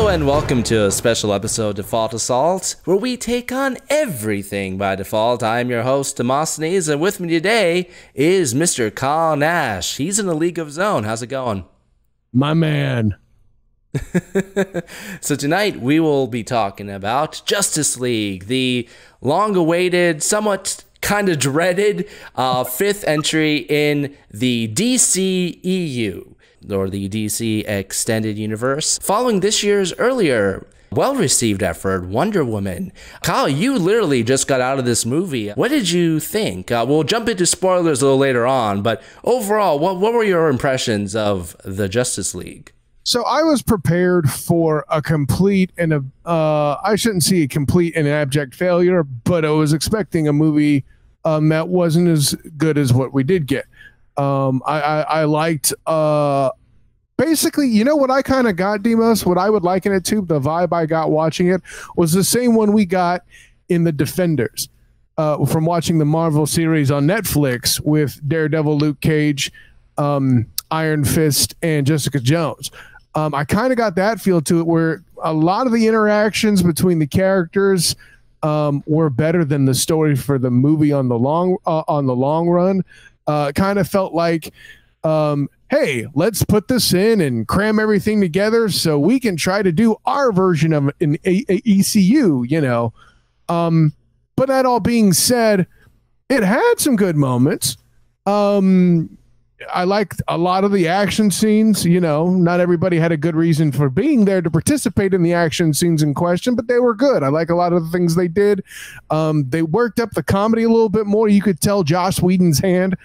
and welcome to a special episode of Default Assault, where we take on everything by default. I'm your host, Demosthenes, and with me today is Mr. Kyle Nash. He's in a league of his own. How's it going? My man. So tonight we will be talking about Justice League, the long-awaited, somewhat kind of dreaded fifth entry in the DCEU, or the DC Extended Universe, following this year's earlier well-received effort, Wonder Woman. Kyle, you literally just got out of this movie. What did you think? We'll jump into spoilers a little later on, but overall, what were your impressions of the Justice League? So I was prepared for a complete and I shouldn't say a complete and abject failure, but I was expecting a movie that wasn't as good as what we did get. I liked basically, you know what I kind of got, Demos? What I would liken it to, the vibe I got watching it, was the same one we got in The Defenders from watching the Marvel series on Netflix with Daredevil, Luke Cage, Iron Fist, and Jessica Jones. I kind of got that feel to it, where a lot of the interactions between the characters were better than the story for the movie on the long run. Kind of felt like, hey, let's put this in and cram everything together so we can try to do our version of an ECU, you know. But that all being said, it had some good moments. I liked a lot of the action scenes. You know, not everybody had a good reason for being there to participate in the action scenes in question, but they were good. I like a lot of the things they did. They worked up the comedy a little bit more. You could tell Joss Whedon's hand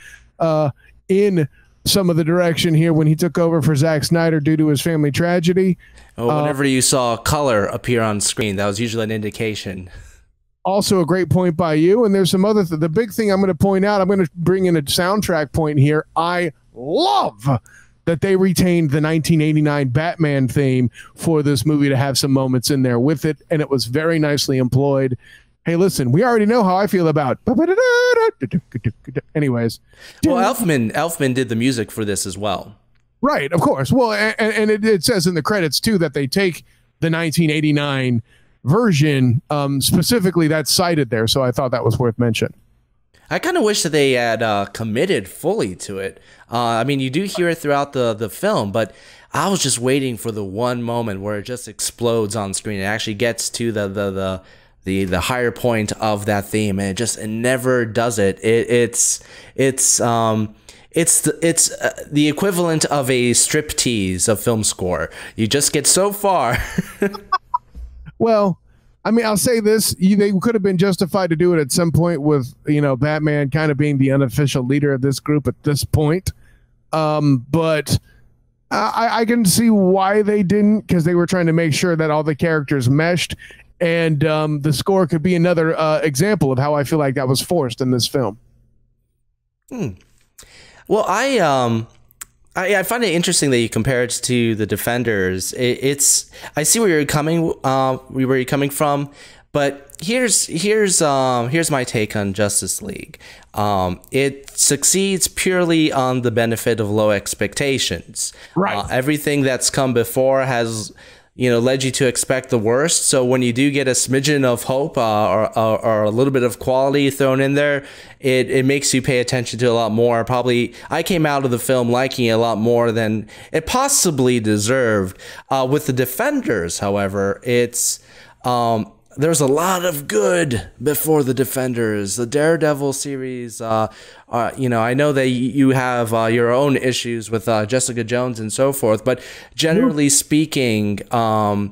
in some of the direction here when he took over for Zack Snyder due to his family tragedy. Whenever you saw color appear on screen, that was usually an indication. Also a great point by you. And there's some other the big thing I'm going to point out, I'm going to bring in a soundtrack point here. I love that they retained the 1989 Batman theme for this movie to have some moments in there with it, and it was very nicely employed. Hey, listen, we already know how I feel about. Anyways. Well, Elfman did the music for this as well. Right, of course. Well, and it says in the credits, too, that they take the 1989 version, specifically that's cited there, so I thought that was worth mentioning. I kind of wish that they had committed fully to it. I mean, you do hear it throughout the film, but I was just waiting for the one moment where it just explodes on screen. It actually gets to the higher point of that theme, and it never does it. It's the equivalent of a striptease of film score. You just get so far. Well, I mean, I'll say this. They could have been justified to do it at some point with, you know, Batman kind of being the unofficial leader of this group at this point. But I can see why they didn't, because they were trying to make sure that all the characters meshed. And the score could be another example of how I feel like that was forced in this film. Well, I find it interesting that you compare it to The Defenders. I see where you're coming from, but here's my take on Justice League. It succeeds purely on the benefit of low expectations. Right. Everything that's come before has, you know, led you to expect the worst. So when you do get a smidgen of hope or a little bit of quality thrown in there, it makes you pay attention to a lot more. Probably, I came out of the film liking it a lot more than it possibly deserved. With The Defenders, however, there's a lot of good before The Defenders. The Daredevil series, you know, I know that you have your own issues with Jessica Jones and so forth, but generally speaking, all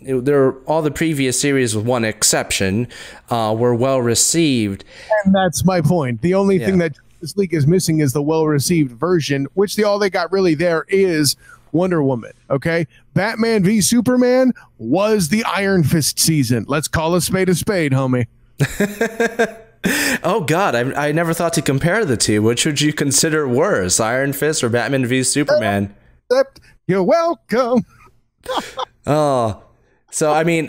the previous series, with one exception, were well received. And that's my point. The only thing that Justice League is missing is the well-received version, which all they got really there is Wonder Woman. Okay, Batman v Superman was the Iron Fist season. Let's call a spade, homie. Oh God, I never thought to compare the two. Which would you consider worse, Iron Fist or Batman v Superman? You're welcome. Oh, so I mean,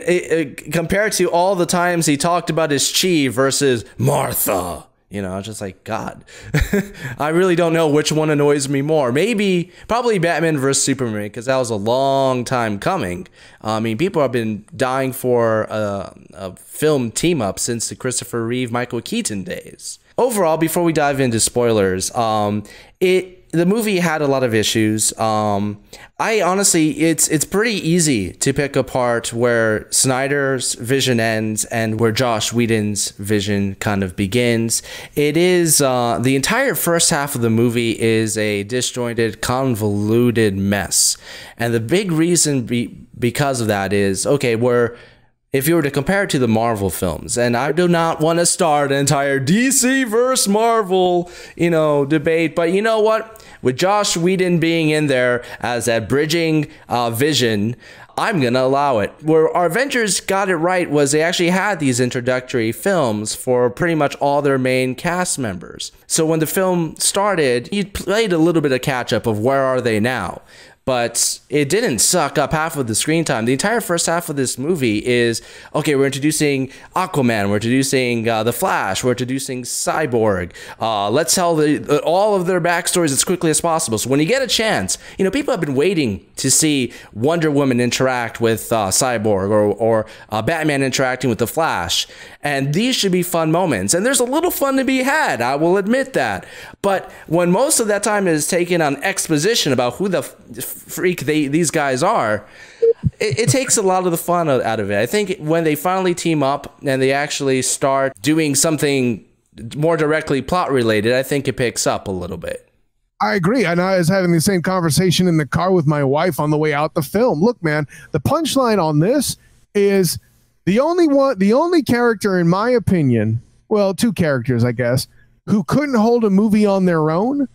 compared to all the times he talked about his chi versus Martha You know, just like, God, I really don't know which one annoys me more. Probably Batman vs. Superman, because that was a long time coming. I mean, people have been dying for a film team up since the Christopher Reeve, Michael Keaton days. Overall, before we dive into spoilers, the movie had a lot of issues. I honestly, it's pretty easy to pick apart where Snyder's vision ends and where Joss Whedon's vision kind of begins. It is the entire first half of the movie is a disjointed, convoluted mess, and the big reason because of that is, okay, if you were to compare it to the Marvel films, and I do not want to start an entire DC versus Marvel, debate, but you know what? With Joss Whedon being in there as that bridging vision, I'm going to allow it. Where our Avengers got it right was they actually had these introductory films for pretty much all their main cast members. So when the film started, you played a little bit of catch up of where are they now. But it didn't suck up half of the screen time. The entire first half of this movie is, okay, we're introducing Aquaman, we're introducing the Flash, we're introducing Cyborg. Let's tell all of their backstories as quickly as possible. So when you get a chance, people have been waiting to see Wonder Woman interact with Cyborg or Batman interacting with the Flash. And these should be fun moments. And there's a little fun to be had, I will admit that. But when most of that time is taken on exposition about who the freak these guys are, it takes a lot of the fun out of it. I think when they finally team up and they actually start doing something more directly plot related, I think it picks up a little bit. I agree. And I was having the same conversation in the car with my wife on the way out the film. Look, man, the punchline on this is the only character, in my opinion, well, two characters, I guess, who couldn't hold a movie on their own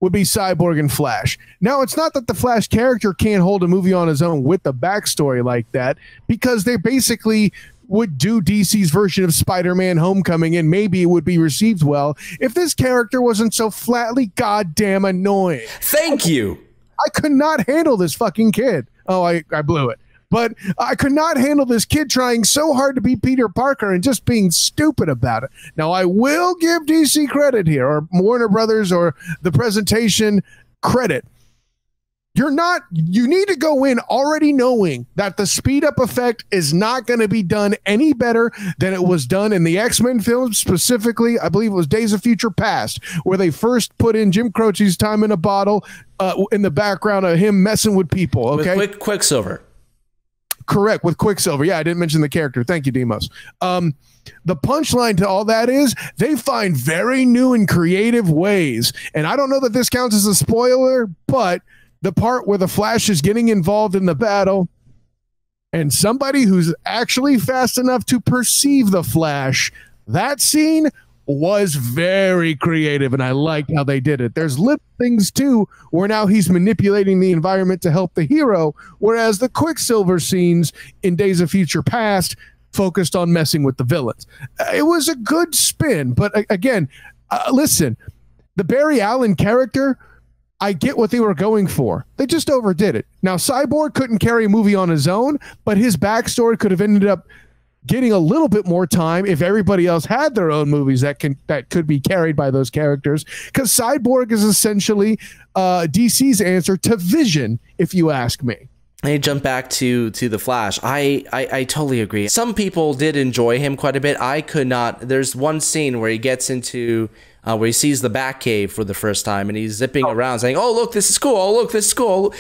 would be Cyborg and Flash. Now, it's not that the Flash character can't hold a movie on his own with the backstory like that, because they basically would do DC's version of Spider-Man Homecoming, and maybe it would be received well if this character wasn't so flatly goddamn annoying. Thank you. I could not handle this fucking kid. Oh, I blew it. But I could not handle this kid trying so hard to be Peter Parker and just being stupid about it. Now, I will give DC credit here, or Warner Brothers, or the presentation credit. You need to go in already knowing that the speed up effect is not going to be done any better than it was done in the X-Men films, specifically, I believe it was Days of Future Past, where they first put in Jim Croce's time in a bottle in the background of him messing with people. Okay, with Quicksilver. Correct, with Quicksilver. Yeah, I didn't mention the character. Thank you, Demos. The punchline to all that is they find very new and creative ways. And I don't know that this counts as a spoiler, but the part where the Flash is getting involved in the battle and somebody who's actually fast enough to perceive the Flash, that scene was very creative, and I liked how they did it. There's little things too where now he's manipulating the environment to help the hero, whereas the Quicksilver scenes in Days of Future Past focused on messing with the villains. It was a good spin, but again, listen, the Barry Allen character, I get what they were going for. They just overdid it. Now, Cyborg couldn't carry a movie on his own, but his backstory could have ended up getting a little bit more time if everybody else had their own movies that could be carried by those characters, because Cyborg is essentially DC's answer to Vision, if you ask me. I jump back to the Flash. I totally agree. Some people did enjoy him quite a bit. I could not. There's one scene where he gets into where he sees the Batcave for the first time, and he's zipping around saying, "Oh, look, this is cool. Oh, look, this is cool."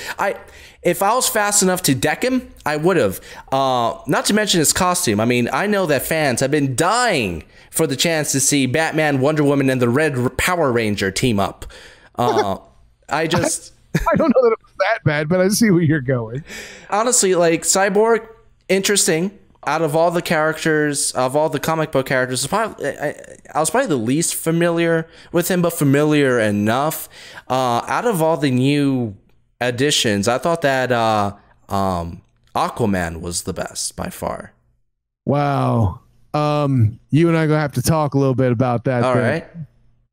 If I was fast enough to deck him, I would have. Not to mention his costume. I mean, I know that fans have been dying for the chance to see Batman, Wonder Woman, and the Red Power Ranger team up. I don't know that it was that bad, but I see where you're going. Honestly, like Cyborg, interesting. Out of all the characters, of all the comic book characters, I was probably the least familiar with him, but familiar enough. Out of all the new additions, I thought that Aquaman was the best by far. Wow. You and I are gonna have to talk a little bit about that. All right.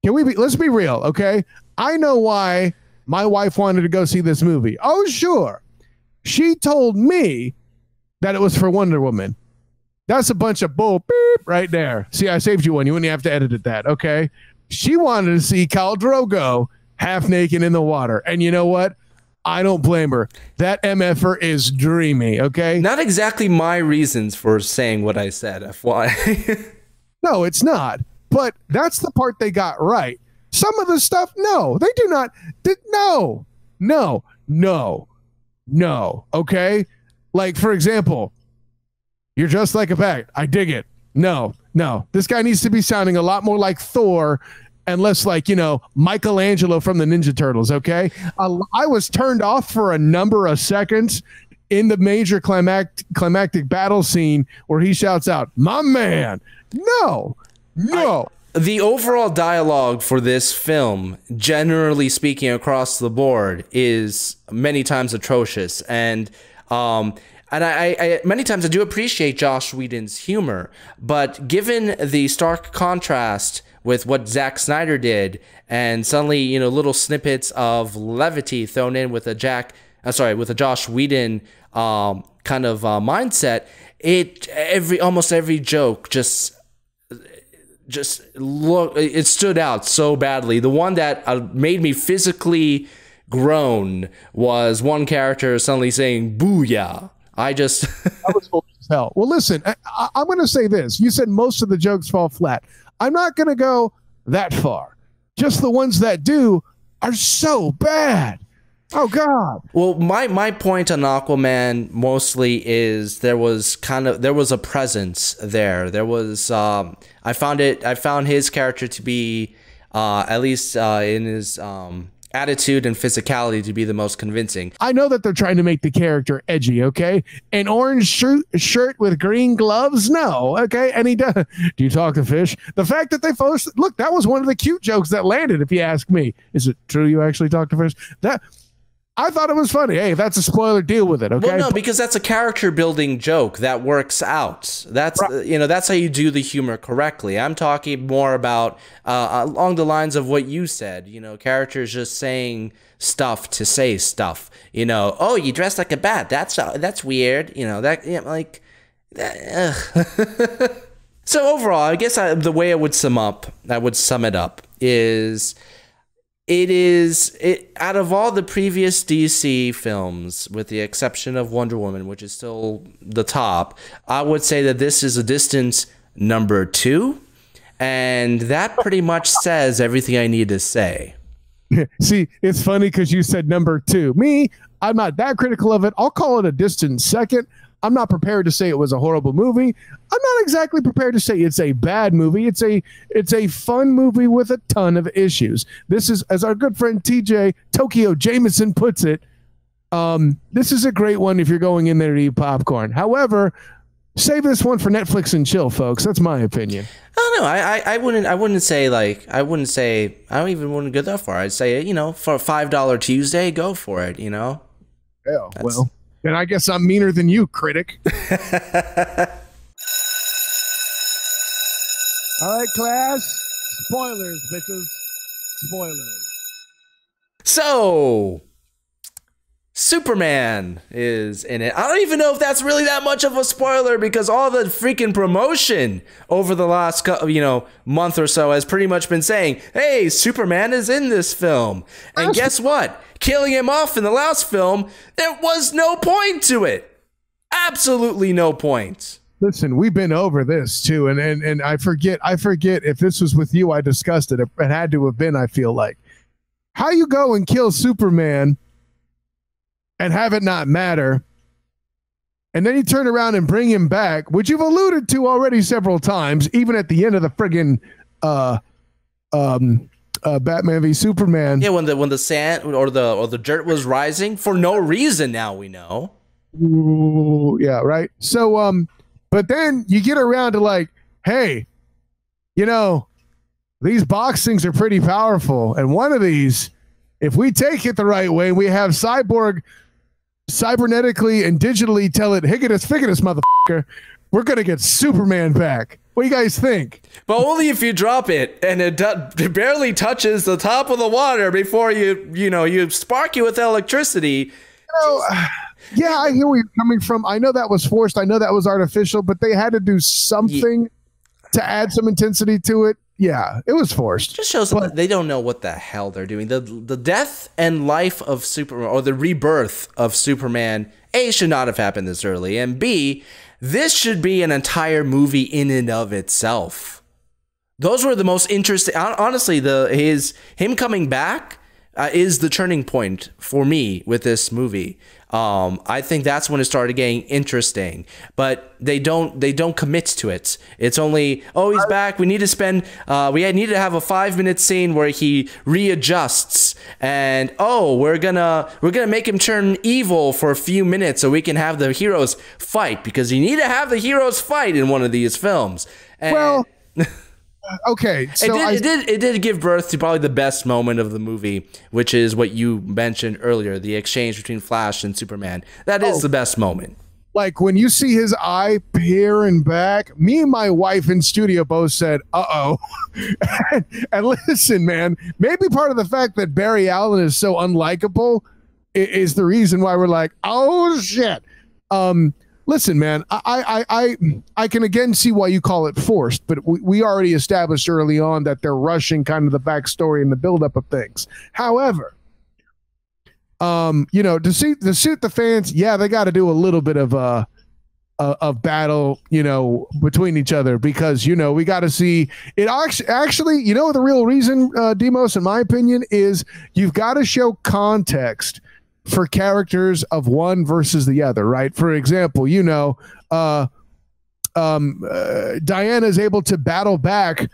Let's be real, okay? I know why my wife wanted to go see this movie. Oh, sure. She told me that it was for Wonder Woman. That's a bunch of bull beep right there. See, I saved you one. You wouldn't have to edit it that, okay? She wanted to see Khal Drogo half naked in the water. And you know what? I don't blame her. That MFer is dreamy, okay? Not exactly my reasons for saying what I said, FYI. No, it's not. But that's the part they got right. Some of the stuff, no, they do not. No. Okay? Like, for example, you're just like a bat. I dig it. No. This guy needs to be sounding a lot more like Thor and less like, Michelangelo from the Ninja Turtles, okay? I was turned off for a number of seconds in the major climactic battle scene where he shouts out, "My man!" No. The overall dialogue for this film, generally speaking across the board, is many times atrocious. And I many times I do appreciate Joss Whedon's humor, but given the stark contrast with what Zack Snyder did, and suddenly, little snippets of levity thrown in with a Joss Whedon kind of mindset, almost every joke it stood out so badly. The one that made me physically groan was one character suddenly saying "booyah." That was cool as hell. Well, listen, I'm going to say this. You said most of the jokes fall flat. I'm not going to go that far. Just the ones that do are so bad. Oh God. Well, my point on Aquaman mostly is there was a presence there. There was I found his character to be at least in his attitude and physicality to be the most convincing. I know that they're trying to make the character edgy, okay? An orange shirt with green gloves? No, okay? And he does. Do you talk to fish? The fact that they look, that was one of the cute jokes that landed, if you ask me. Is it true you actually talk to fish? I thought it was funny. Hey, if that's a spoiler, deal with it, okay? Well, no, because that's a character building joke that works out. That's right. That's how you do the humor correctly. I'm talking more about along the lines of what you said. Characters just saying stuff to say stuff. Oh, you dress like a bat. That's weird. So overall, I guess the way I would sum it up is. Out of all the previous DC films, with the exception of Wonder Woman, which is still the top, I would say that this is a distant number 2, and that pretty much says everything I need to say. See, it's funny because you said number 2. Me, I'm not that critical of it. I'll call it a distant second. I'm not prepared to say it was a horrible movie. I'm not exactly prepared to say it's a bad movie. It's a fun movie with a ton of issues. This is, as our good friend TJ Tokyo Jameson puts it, this is a great one if you're going in there to eat popcorn. However, save this one for Netflix and chill, folks. That's my opinion. Oh no, I wouldn't say I don't even want to go that far. I'd say, for a $5 Tuesday, go for it, Yeah, well. Then I guess I'm meaner than you, critic. All right, class. Spoilers, bitches. Spoilers. So, Superman is in it. I don't even know if that's really that much of a spoiler because all the freaking promotion over the last month or so has pretty much been saying, hey, Superman is in this film. And guess what? Killing him off in the last film, there was no point to it. Absolutely no point. Listen, we've been over this too, and I forget if this was with you. I discussed it. It had to have been. I feel like how you go and kill Superman and have it not matter, and then you turn around and bring him back, which you've alluded to already several times, even at the end of the friggin' Batman v Superman. Yeah, when the sand or the dirt was rising for no reason. Now we know. Ooh, yeah, right. So, but then you get around to like, hey, these box things are pretty powerful, and one of these, if we take it the right way, we have Cyborg cybernetically and digitally tell it, higgitus figgitus, motherfucker, we're gonna get Superman back. What do you guys think? But only if you drop it and it barely touches the top of the water before you spark you with electricity. Yeah, I hear where you're coming from. I know that was forced. I know that was artificial, but they had to do something to add some intensity to it. Yeah, it was forced. Just shows that they don't know what the hell they're doing. The death and life of Superman, or the rebirth of Superman, A, should not have happened this early, and B, this should be an entire movie in and of itself. Those were the most interesting. Honestly, him coming back is the turning point for me with this movie. I think that's when it started getting interesting, but they don't commit to it. It's only, oh, he's back. We need to spend, we need to have a 5-minute scene where he readjusts, and oh, we're gonna make him turn evil for a few minutes so we can have the heroes fight, because you need to have the heroes fight in one of these films. And well, okay, so it did give birth to probably the best moment of the movie, which is what you mentioned earlier, the exchange between Flash and Superman. That is the best moment. Like when you see his eye peering back, me and my wife in studio both said, uh-oh. and listen, man, maybe part of the fact that Barry Allen is so unlikable is the reason why we're like, oh, shit. Listen, man, I can again see why you call it forced, but we already established early on that they're rushing kind of the backstory and the buildup of things. However, you know, to suit the fans, yeah, they got to do a little bit of battle, you know, between each other, because, you know, we got to see it. Actually, you know, the real reason, Demos, in my opinion, is you've got to show context for characters of one versus the other, right? For example, you know, Diana is able to battle back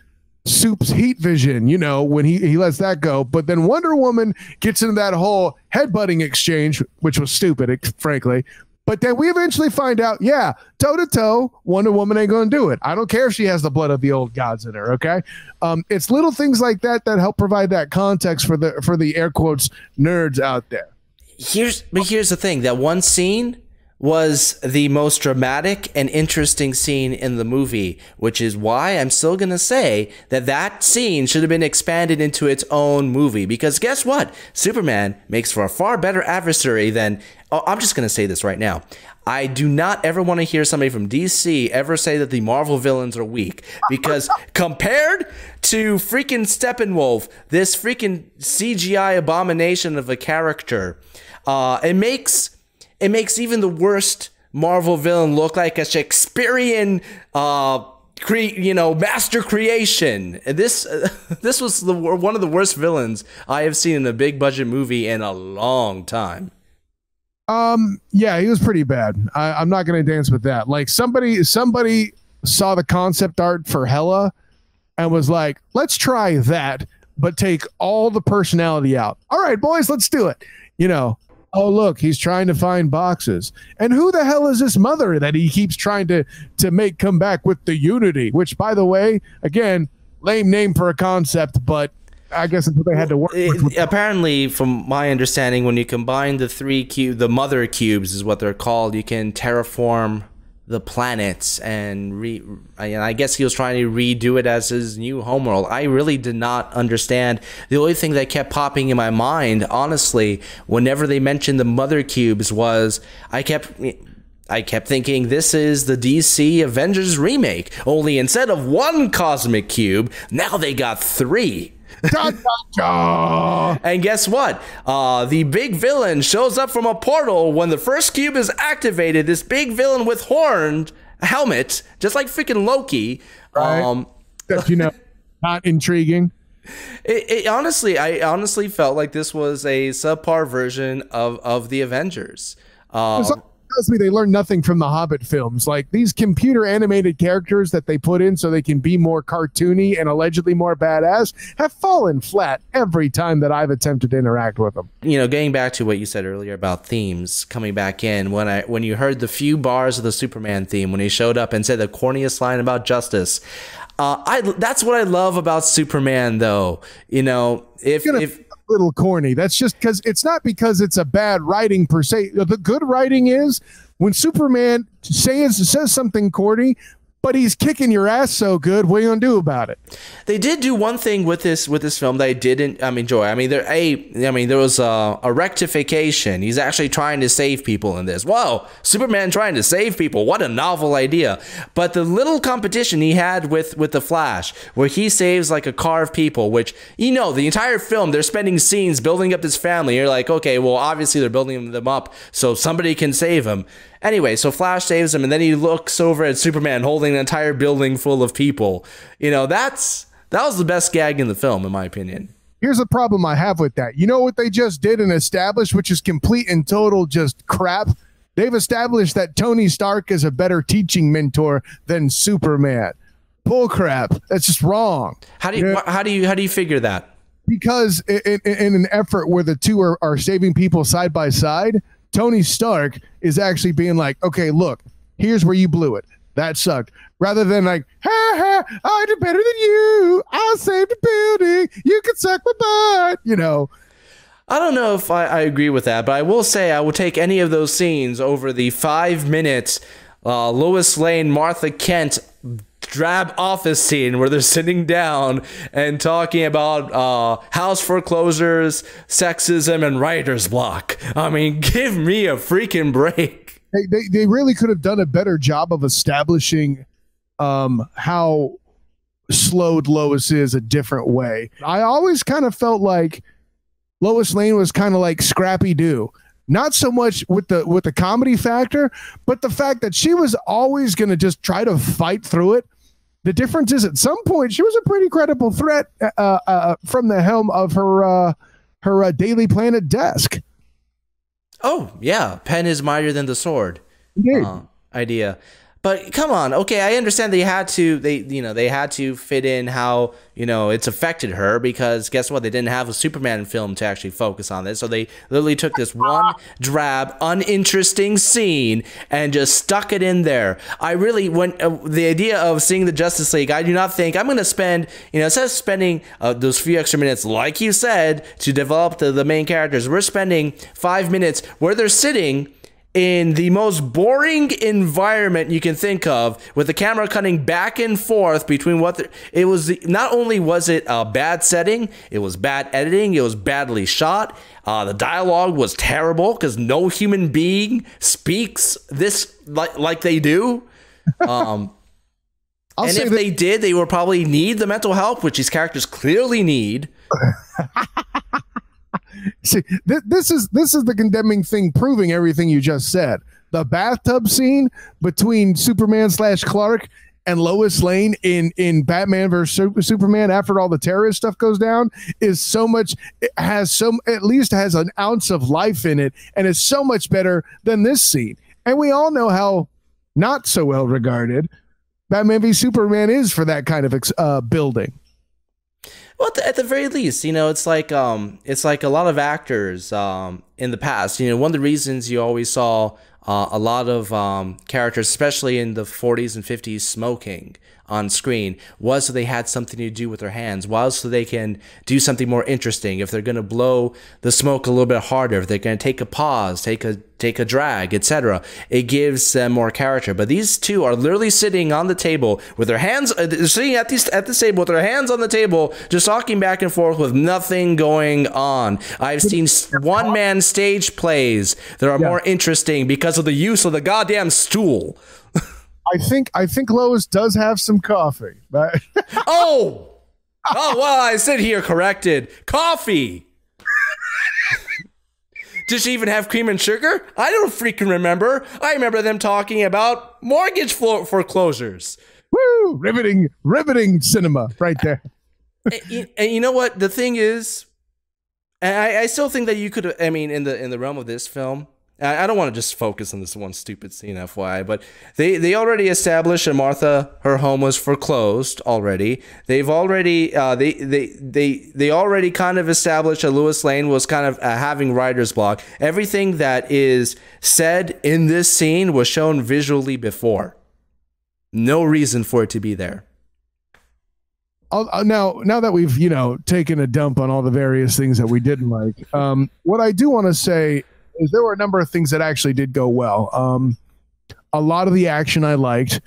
Soup's heat vision, you know, when he lets that go. But then Wonder Woman gets into that whole headbutting exchange, which was stupid, frankly. But then we eventually find out, yeah, toe-to-toe, Wonder Woman ain't going to do it. I don't care if she has the blood of the old gods in her, okay? It's little things like that that help provide that context for the air quotes nerds out there. Here's the thing. That one scene was the most dramatic and interesting scene in the movie, which is why I'm still going to say that scene should have been expanded into its own movie. Because guess what? Superman makes for a far better adversary than... Oh, I'm just going to say this right now. I do not ever want to hear somebody from DC ever say that the Marvel villains are weak, because compared to freaking Steppenwolf, this freaking CGI abomination of a character, it makes even the worst Marvel villain look like a Shakespearean, master creation. This was one of the worst villains I have seen in a big budget movie in a long time. Yeah, he was pretty bad. I'm not going to dance with that. Like somebody saw the concept art for Hela and was like, let's try that, but take all the personality out. All right, boys, let's do it. You know, oh, look, he's trying to find boxes. And who the hell is this mother that he keeps trying to make come back with the Unity, which, by the way, again, lame name for a concept, but I guess that's what they had to work with. Apparently, from my understanding, when you combine the mother cubes is what they're called, you can terraform the planets, and I guess he was trying to redo it as his new homeworld. I really did not understand. The only thing that kept popping in my mind, honestly, whenever they mentioned the mother cubes, was I kept thinking this is the DC Avengers remake, only instead of one cosmic cube, now they got 3. Da, da, da. And guess what? The big villain shows up from a portal when the first cube is activated. This big villain with horned helmet, just like freaking Loki. Right. Not intriguing. I honestly felt like this was a subpar version of the Avengers. Tells me they learned nothing from the Hobbit films. Like these computer animated characters that they put in so they can be more cartoony and allegedly more badass have fallen flat every time that I've attempted to interact with them. You know, getting back to what you said earlier about themes coming back in, when you heard the few bars of the Superman theme when he showed up and said the corniest line about justice, that's what I love about Superman, though. You know, if little corny. That's just because it's not because it's a bad writing per se. The good writing is when Superman says something corny, but he's kicking your ass so good. What are you gonna do about it? They did do one thing with this film that I didn't enjoy. I mean, there was a rectification. He's actually trying to save people in this. Whoa, Superman trying to save people! What a novel idea! But the little competition he had with the Flash, where he saves like a car of people, which the entire film they're spending scenes building up this family. You're like, okay, well obviously they're building them up so somebody can save him. Anyway, so Flash saves him, and then he looks over at Superman holding an entire building full of people. That was the best gag in the film, in my opinion. Here's the problem I have with that. You know what they just did and established, which is complete and total just crap? They've established that Tony Stark is a better teaching mentor than Superman. Bull crap. That's just wrong. How do you figure that? Because in an effort where the two are saving people side by side, Tony Stark is actually being like, okay, look, here's where you blew it. That sucked. Rather than like, ha ha, I did better than you. I saved the building. You can suck my butt. I don't know if I agree with that, but I will say I will take any of those scenes over the 5 minutes Lois Lane, Martha Kent drab office scene where they're sitting down and talking about house foreclosures, sexism, and writer's block. I mean, give me a freaking break. They really could have done a better job of establishing how slowed Lois is a different way. I always kind of felt like Lois Lane was kind of like Scrappy Doo. Not so much with the comedy factor, but the fact that she was always going to just try to fight through it. The difference is at some point she was a pretty credible threat from the helm of her Daily Planet desk. Oh, yeah. Pen is mightier than the sword. Idea. But come on, okay, I understand they had to fit in how, it's affected her, because guess what? They didn't have a Superman film to actually focus on this. So they literally took this one drab, uninteresting scene and just stuck it in there. I really, when the idea of seeing the Justice League, I do not think I'm going to spend, instead of spending those few extra minutes, like you said, to develop the main characters, we're spending 5 minutes where they're sitting in the most boring environment you can think of, with the camera cutting back and forth between it was. Not only was it a bad setting, it was bad editing, it was badly shot. The dialogue was terrible because no human being speaks this like they do. And if they did, they would probably need the mental help, which these characters clearly need. See, this is the condemning thing, proving everything you just said. The bathtub scene between Superman / Clark and Lois Lane in Batman vs Superman after all the terrorist stuff goes down is so much. It has at least has an ounce of life in it, and it's so much better than this scene. And we all know how not so well regarded Batman v Superman is for that kind of building. Well, at the very least, it's like a lot of actors in the past. One of the reasons you always saw a lot of characters, especially in the 40s and 50s, smoking on screen was so they had something to do with their hands, was so they can do something more interesting. If they're going to blow the smoke a little bit harder, if they're going to take a pause, take a drag, etc., it gives them more character. But these two are literally sitting on the table with their hands, sitting at this table with their hands on the table, just talking back and forth with nothing going on. I've seen one-man stage plays that are more interesting because of the use of the goddamn stool. I think Lois does have some coffee. Right? Oh, well, I sit here corrected. Coffee. Does she even have cream and sugar? I don't freaking remember. I remember them talking about mortgage foreclosures. Woo! Riveting cinema right there. And you know what? The thing is, I still think that you could, I mean, in the realm of this film, I don't want to just focus on this one stupid scene, FYI, but they already established that Martha, her home was foreclosed already. They've already they already kind of established that Lois Lane was kind of having writer's block. Everything that is said in this scene was shown visually before. No reason for it to be there. Now that we've taken a dump on all the various things that we didn't like, what I do want to say is there were a number of things that actually did go well. A lot of the action I liked.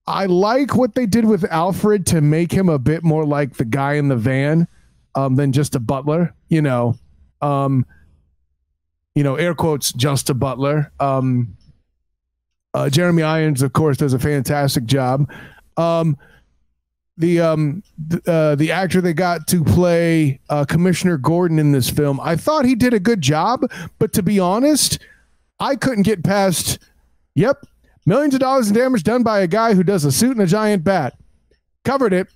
I like what they did with Alfred to make him a bit more like the guy in the van than just a butler, air quotes, just a butler. Jeremy Irons, of course, does a fantastic job. The actor they got to play Commissioner Gordon in this film, I thought he did a good job, but to be honest, I couldn't get past, millions of dollars in damage done by a guy who does a suit and a giant bat. Covered it.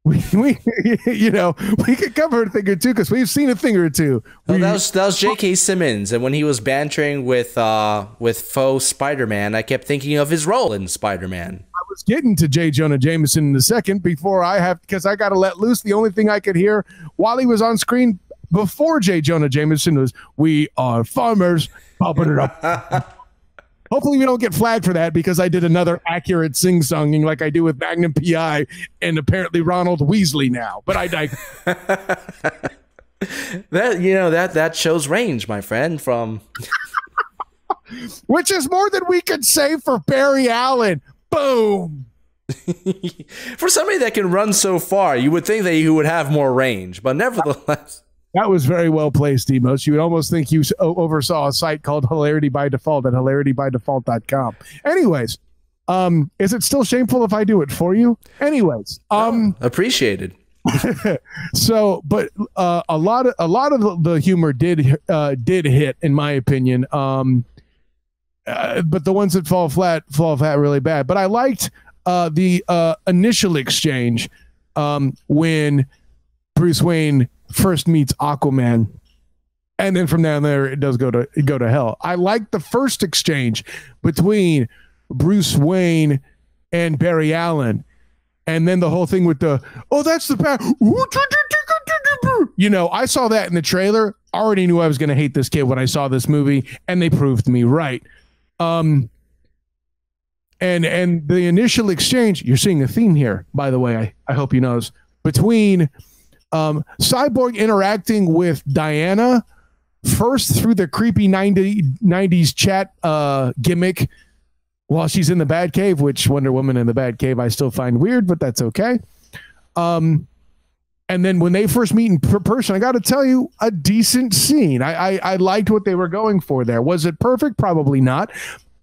We could cover a thing or two because we've seen a thing or two. Well, that was J.K. Simmons, and when he was bantering with faux Spider-Man, I kept thinking of his role in Spider-Man. I was getting to J. Jonah Jameson in a second because I got to let loose. The only thing I could hear while he was on screen before J. Jonah Jameson was, "We are farmers," popping it up. Hopefully we don't get flagged for that because I did another accurate sing-songing like I do with Magnum P.I. and apparently Ronald Weasley now. But that shows range, my friend, from which is more than we could say for Barry Allen. Boom. For somebody that can run so far, you would think that he would have more range, but nevertheless. That was very well placed, Demos. You would almost think you oversaw a site called Hilarity by Default at hilaritybydefault.com. Anyways, is it still shameful if I do it for you? Anyways, appreciated. So, but a lot of the humor did hit, in my opinion. But the ones that fall flat really bad. But I liked the initial exchange when Bruce Wayne first meets Aquaman, and then from down there it does go to hell. I like the first exchange between Bruce Wayne and Barry Allen, and then the whole thing with that's the path. I saw that in the trailer. Already knew I was going to hate this kid when I saw this movie, and they proved me right. And the initial exchange, you're seeing a theme here, by the way. I hope you notice, between Cyborg interacting with Diana first through the creepy 90s chat gimmick while she's in the Batcave, which Wonder Woman in the Batcave I still find weird, but that's okay. And then when they first meet in person, I got to tell you, a decent scene. I liked what they were going for there. Was it perfect? Probably not,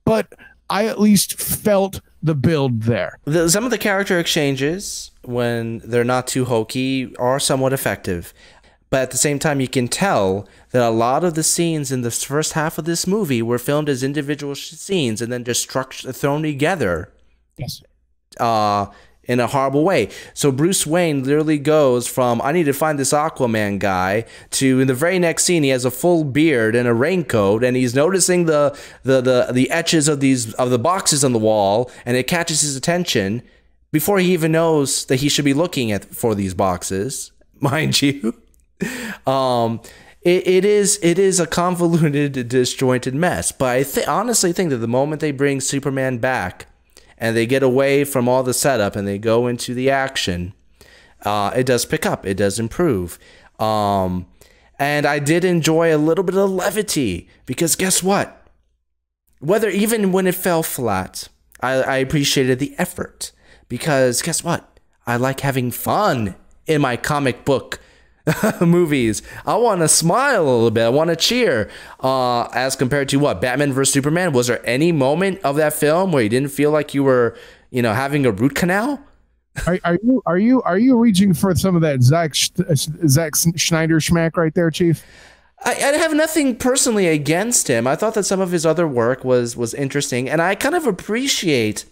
but I at least felt the build there. Some of the character exchanges, when they're not too hokey, are somewhat effective. But at the same time, you can tell that a lot of the scenes in the first half of this movie were filmed as individual scenes and then just thrown together. Yes. In a horrible way. So Bruce Wayne literally goes from, I need to find this Aquaman guy, to in the very next scene he has a full beard and a raincoat, and he's noticing the etches of the boxes on the wall, and it catches his attention before he even knows that he should be looking for these boxes, mind you. It is a convoluted, disjointed mess. But I honestly think that the moment they bring Superman back and they get away from all the setup and they go into the action, it does pick up. It does improve. And I did enjoy a little bit of levity, because guess what? Even when it fell flat, I appreciated the effort, because guess what? I like having fun in my comic book movies. I want to smile a little bit. I want to cheer. As compared to what? Batman vs Superman. Was there any moment of that film where you didn't feel like you were, having a root canal? Are you reaching for some of that Zack Snyder schmack right there, Chief? I have nothing personally against him. I thought that some of his other work was interesting, and I kind of appreciate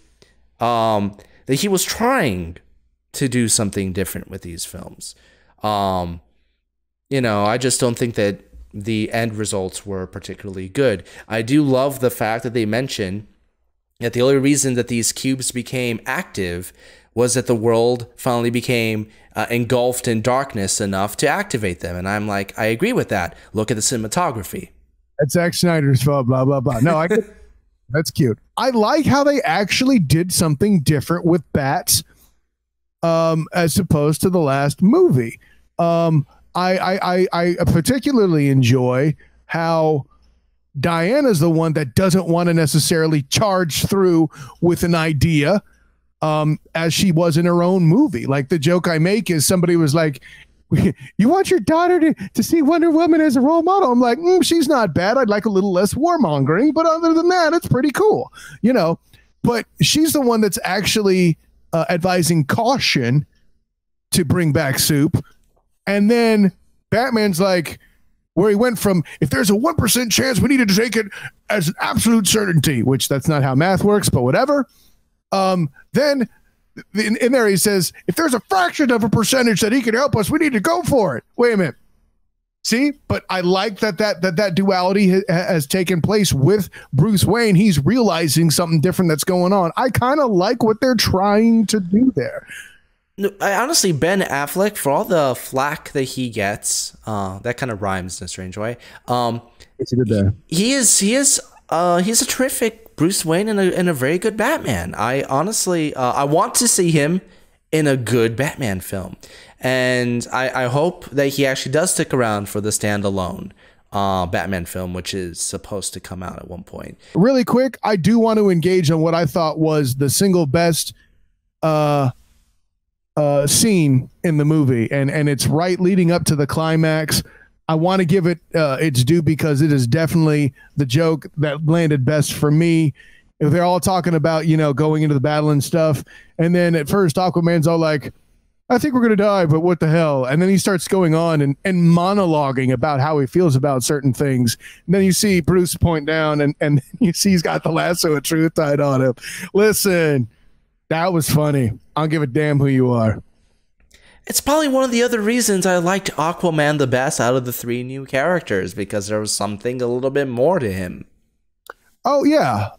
that he was trying to do something different with these films. I just don't think that the end results were particularly good. I do love the fact that they mention that the only reason that these cubes became active was that the world finally became engulfed in darkness enough to activate them. And I'm like, I agree with that. Look at the cinematography. That's Zack Snyder's fault, blah, blah, blah. No, that's cute. I like how they actually did something different with bats, as opposed to the last movie. I particularly enjoy how Diana's the one that doesn't want to necessarily charge through with an idea. as she was in her own movie. Like, the joke I make is somebody was like, you want your daughter to see Wonder Woman as a role model? I'm like, she's not bad. I'd like a little less warmongering, but other than that, it's pretty cool, you know. But she's the one that's actually advising caution to bring back Soup. And then Batman's like, where he went from, if there's a 1% chance, we need to take it as an absolute certainty, which that's not how math works, but whatever. Then in there he says, if there's a fraction of a percentage that he can help us, we need to go for it. Wait a minute. See, but I like that duality has taken place with Bruce Wayne. He's realizing something different that's going on. I kind of like what they're trying to do there. I honestly, Ben Affleck, for all the flack that he gets, that kind of rhymes in a strange way. It's a good day. He's a terrific Bruce Wayne and a very good Batman. I honestly, I want to see him in a good Batman film, and I hope that he actually does stick around for the standalone Batman film, which is supposed to come out at one point. Really quick, I do want to engage on what I thought was the single best scene in the movie, and it's right leading up to the climax. I want to give it its due because it is definitely the joke that landed best for me. They're all talking about, you know, going into the battle and stuff, and then at first Aquaman's all like, I think we're gonna die, but what the hell? And then he starts going on and monologuing about how he feels about certain things. And then you see Bruce point down, and you see he's got the lasso of truth tied on him. Listen, that was funny. I don't give a damn who you are. It's probably one of the other reasons I liked Aquaman the best out of the three new characters, because there was something a little bit more to him. Oh yeah,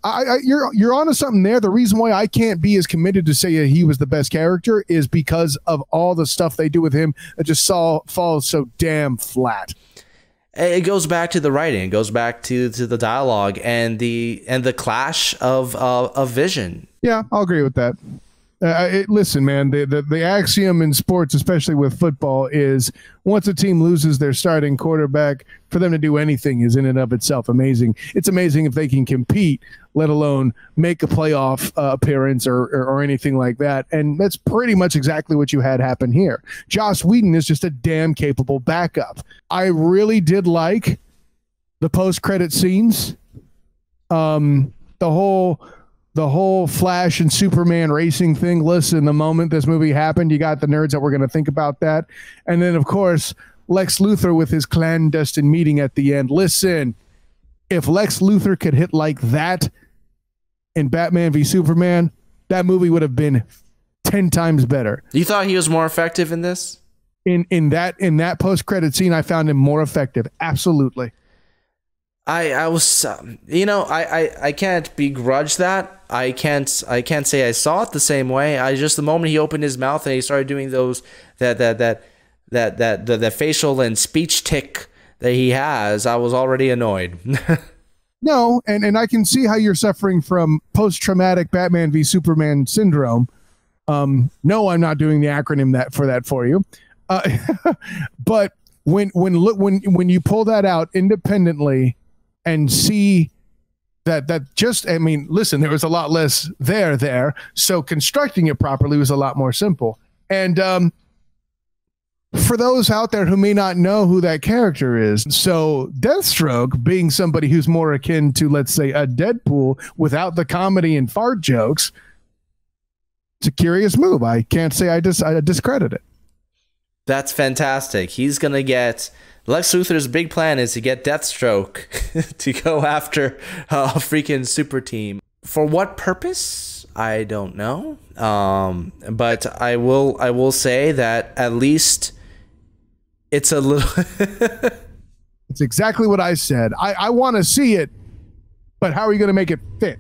you're onto something there. The reason why I can't be as committed to say he was the best character is because of all the stuff they do with him that just falls so damn flat. It goes back to the writing. It goes back to the dialogue and the clash of vision. Yeah, I'll agree with that. Listen, man, the axiom in sports, especially with football, is once a team loses their starting quarterback, for them to do anything is in and of itself amazing. It's amazing if they can compete, let alone make a playoff appearance or anything like that. And that's pretty much exactly what you had happen here. Joss Whedon is just a damn capable backup. I really did like the post-credit scenes. The whole Flash and Superman racing thing. Listen, the moment this movie happened, you got the nerds that were going to think about that. And then, of course, Lex Luthor with his clandestine meeting at the end. Listen, if Lex Luthor could hit like that in Batman v Superman, that movie would have been 10 times better. You thought he was more effective in this? In that post-credit scene, I found him more effective. Absolutely. I was, you know, I can't begrudge that. I can't say I saw it the same way. I just, the moment he opened his mouth and he started doing those that facial and speech tick that he has, I was already annoyed. No, and I can see how you're suffering from post-traumatic Batman v Superman syndrome. No, I'm not doing the acronym for you. But when you pull that out independently and see that just, I mean, listen, there was a lot less there. So constructing it properly was a lot more simple. And for those out there who may not know who that character is, so Deathstroke being somebody who's more akin to, let's say, a Deadpool without the comedy and fart jokes, it's a curious move. I can't say I discredit it. That's fantastic. He's going to get... Lex Luthor's big plan is to get Deathstroke to go after a freaking super team. For what purpose? I don't know. But I will say that at least it's a little... It's exactly what I said. I want to see it, but how are you going to make it fit?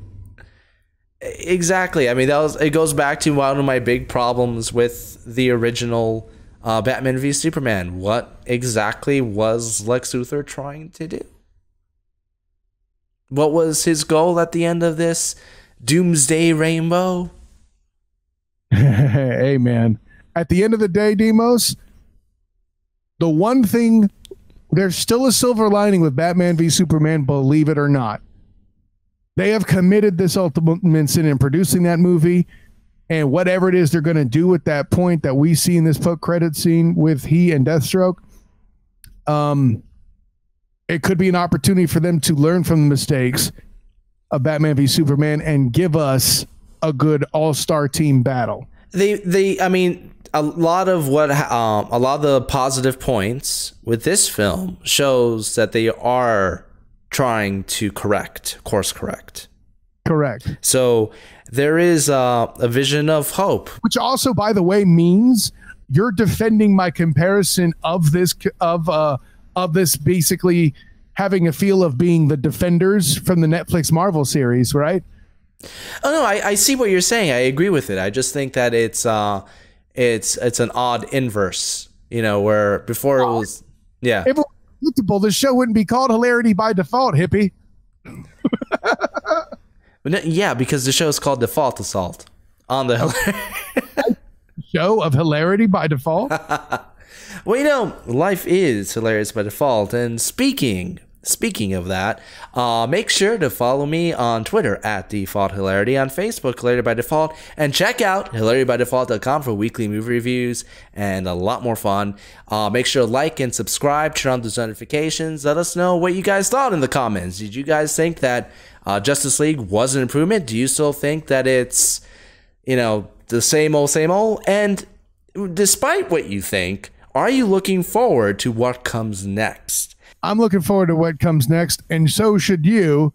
Exactly. I mean, it goes back to one of my big problems with the original Batman v Superman. What exactly was Lex Luthor trying to do? What was his goal at the end of this doomsday rainbow? Hey, man. At the end of the day, Demos, the one thing, there's still a silver lining with Batman v Superman, believe it or not. They have committed this ultimate sin in producing that movie, And whatever it is they're going to do at that point that we see in this post-credit scene with he and Deathstroke, it could be an opportunity for them to learn from the mistakes of Batman v Superman and give us a good all-star team battle. I mean, a lot of the positive points with this film shows that they are trying to course correct. Correct. So there is a vision of hope. Which also, by the way, means you're defending my comparison of this basically having a feel of being the Defenders from the Netflix Marvel series, right? Oh no, I see what you're saying. I agree with it. I just think that it's an odd inverse, where before it was, yeah. If it was predictable, the show wouldn't be called Hilarity by Default, hippie. Yeah, because the show is called Default Assault on the show of Hilarity by Default. Well, life is hilarious by default. And speaking of that, make sure to follow me on Twitter at Default Hilarity, on Facebook Hilarity by Default, and check out hilarybydefault.com for weekly movie reviews and a lot more fun. Make sure to like and subscribe, turn on those notifications. Let us know what you guys thought in the comments. Did you guys think that Justice League was an improvement? Do you still think that it's, the same old? And despite what you think, are you looking forward to what comes next? I'm looking forward to what comes next, and so should you.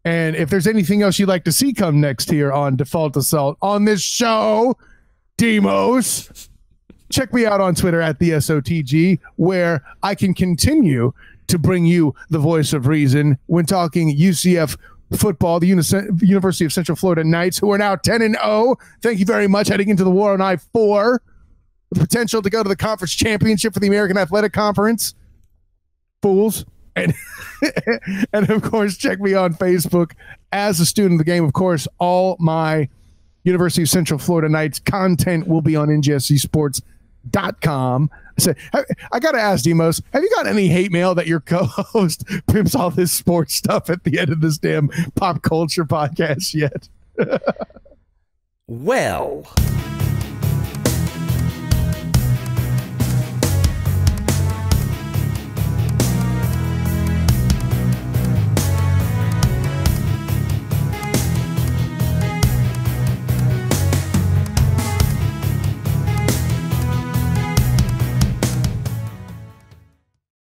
And if there's anything else you'd like to see come next here on Default Assault on this show, Demos, check me out on Twitter at the SOTG, where I can continue to bring you the voice of reason when talking UCF football, the University of Central Florida Knights, who are now 10-0. Thank you very much. Heading into the war on I-4. The potential to go to the conference championship for the American Athletic Conference. Fools. And of course, check me on Facebook as a student of the game. Of course, all my University of Central Florida Knights content will be on NGSCsports.com. I got to ask, Demos, have you got any hate mail that your co-host pimps all this sports stuff at the end of this damn pop culture podcast yet? Well...